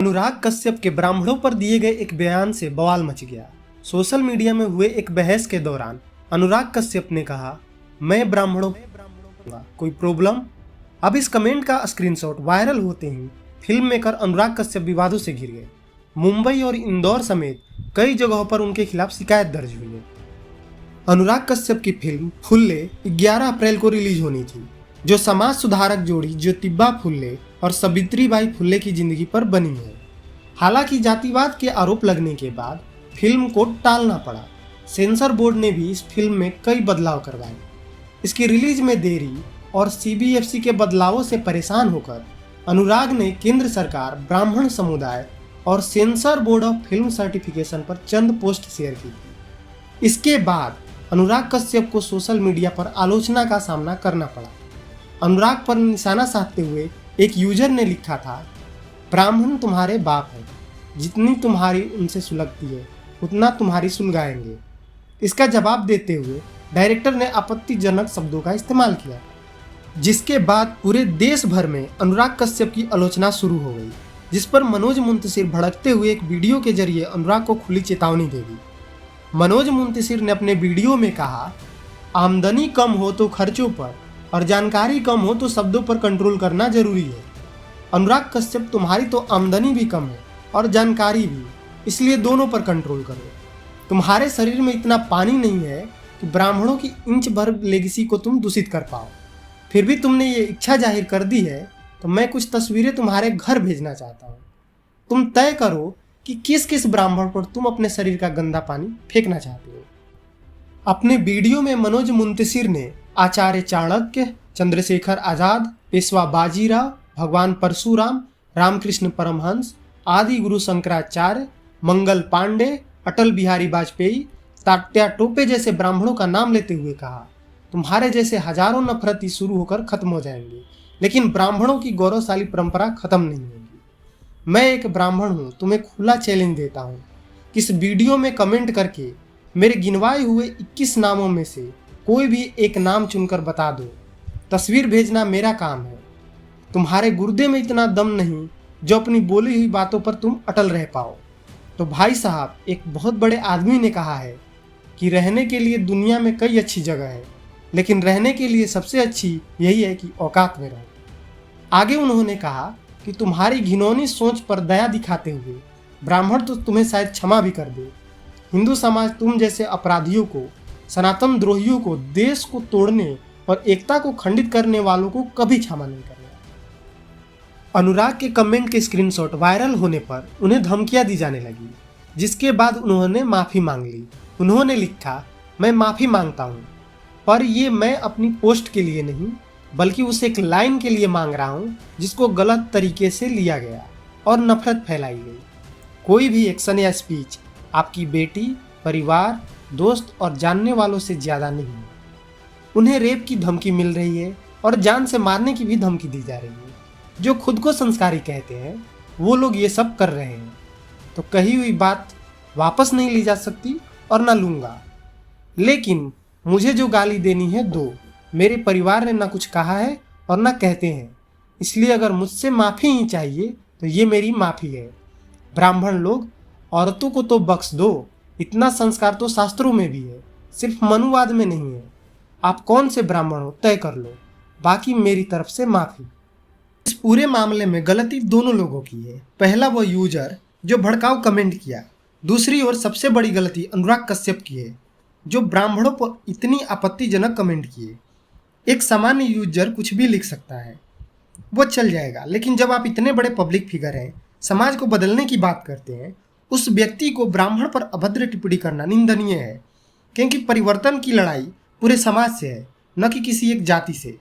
अनुराग कश्यप के ब्राह्मणों पर दिए गए एक बयान से बवाल मच गया। सोशल मीडिया में हुए एक बहस के दौरान अनुराग कश्यप ने कहा, मैं ब्राह्मणों कोई प्रॉब्लम। अब इस कमेंट का स्क्रीनशॉट वायरल होते ही फिल्म मेकर अनुराग कश्यप विवादों से घिर गए। मुंबई और इंदौर समेत कई जगहों पर उनके खिलाफ शिकायत दर्ज हुई है। अनुराग कश्यप की फिल्म फुल्ले 11 अप्रैल को रिलीज होनी थी, जो समाज सुधारक जोड़ी ज्योतिबा फुल्ले और सावित्रीबाई फुल्ले की जिंदगी पर बनी है। हालांकि जातिवाद के आरोप लगने के बाद फिल्म को टालना पड़ा। सेंसर बोर्ड ने भी इस फिल्म में कई बदलाव करवाए। इसकी रिलीज में देरी और सीबीएफसी के बदलावों से परेशान होकर अनुराग ने केंद्र सरकार, ब्राह्मण समुदाय और sensor board of film certification पर चंद पोस्ट शेयर की थी। इसके बाद अनुराग कश्यप को सोशल मीडिया पर आलोचना का सामना करना पड़ा। अनुराग पर निशाना साधते हुए एक यूजर ने लिखा था, ब्राह्मण तुम्हारे बाप है, जितनी तुम्हारी उनसे सुलगती है उतना तुम्हारी सुलगाएंगे। इसका जवाब देते हुए डायरेक्टर ने आपत्तिजनक शब्दों का इस्तेमाल किया, जिसके बाद पूरे देश भर में अनुराग कश्यप की आलोचना शुरू हो गई, जिस पर मनोज मुंतशिर भड़कते हुए एक वीडियो के जरिए अनुराग को खुली चेतावनी दे दी। मनोज मुंतशिर ने अपने वीडियो में कहा, आमदनी कम हो तो खर्चों पर और जानकारी कम हो तो शब्दों पर कंट्रोल करना जरूरी है। अनुराग कश्यप, तुम्हारी तो आमदनी भी कम है और जानकारी भी, इसलिए दोनों पर कंट्रोल करो। तुम्हारे शरीर में इतना पानी नहीं है कि ब्राह्मणों की इंच भर लेगेसी को तुम दूषित कर पाओ। फिर भी तुमने ये इच्छा जाहिर कर दी है, तो मैं कुछ तस्वीरें तुम्हारे घर भेजना चाहता हूँ। तुम तय करो कि किस किस ब्राह्मण पर तुम अपने शरीर का गंदा पानी फेंकना चाहते हो। अपने वीडियो में मनोज मुंतशिर ने आचार्य चाणक्य, चंद्रशेखर आजाद, पेशवा बाजीराव, भगवान परशुराम, रामकृष्ण परमहंस, आदि गुरु शंकराचार्य, मंगल पांडे, अटल बिहारी वाजपेयी, तात्या टोपे जैसे ब्राह्मणों का नाम लेते हुए कहा, तुम्हारे जैसे हजारों नफरती शुरू होकर खत्म हो जाएंगे, लेकिन ब्राह्मणों की गौरवशाली परंपरा खत्म नहीं होगी। मैं एक ब्राह्मण हूँ, तुम्हें खुला चैलेंज देता हूँ कि इस वीडियो में कमेंट करके मेरे गिनवाए हुए 21 नामों में से कोई भी एक नाम चुनकर बता दो। तस्वीर भेजना मेरा काम है। तुम्हारे गुर्दे में इतना दम नहीं जो अपनी बोली हुई बातों पर तुम अटल रह पाओ। तो भाई साहब, एक बहुत बड़े आदमी ने कहा है कि रहने के लिए दुनिया में कई अच्छी जगह है, लेकिन रहने के लिए सबसे अच्छी यही है कि औकात में रहो। आगे उन्होंने कहा कि तुम्हारी घिनौनी सोच पर दया दिखाते हुए ब्राह्मण तो तुम्हें शायद क्षमा भी कर दे, हिंदू समाज तुम जैसे अपराधियों को, सनातन द्रोहियों को, देश को तोड़ने और एकता को खंडित करने वालों को कभी क्षमा नहीं करेगा। अनुराग के कमेंट के स्क्रीनशॉट वायरल होने पर उन्हें धमकियां दी जाने लगी, जिसके बाद उन्होंने माफ़ी मांग ली। उन्होंने लिखा, मैं माफ़ी मांगता हूँ, पर ये मैं अपनी पोस्ट के लिए नहीं बल्कि उस एक लाइन के लिए मांग रहा हूँ जिसको गलत तरीके से लिया गया और नफरत फैलाई गई। कोई भी एक्शन या स्पीच आपकी बेटी, परिवार, दोस्त और जानने वालों से ज़्यादा नहीं है। उन्हें रेप की धमकी मिल रही है और जान से मारने की भी धमकी दी जा रही है। जो खुद को संस्कारी कहते हैं वो लोग ये सब कर रहे हैं, तो कही हुई बात वापस नहीं ली जा सकती और ना लूँगा। लेकिन मुझे जो गाली देनी है दो। मेरे परिवार ने ना कुछ कहा है और ना कहते हैं, इसलिए अगर मुझसे माफ़ी ही चाहिए तो ये मेरी माफ़ी है। ब्राह्मण लोग, औरतों को तो बख्श दो, इतना संस्कार तो शास्त्रों में भी है, सिर्फ मनुवाद में नहीं है। आप कौन से ब्राह्मण हो तय कर लो, बाकी मेरी तरफ से माफ़ी। इस पूरे मामले में गलती दोनों लोगों की है। पहला वो यूजर जो भड़काऊ कमेंट किया, दूसरी ओर सबसे बड़ी गलती अनुराग कश्यप की है जो ब्राह्मणों पर इतनी आपत्तिजनक कमेंट किए। एक सामान्य यूजर कुछ भी लिख सकता है, वो चल जाएगा, लेकिन जब आप इतने बड़े पब्लिक फिगर हैं, समाज को बदलने की बात करते हैं, उस व्यक्ति को ब्राह्मण पर अभद्र टिप्पणी करना निंदनीय है, क्योंकि परिवर्तन की लड़ाई पूरे समाज से है, न कि किसी एक जाति से।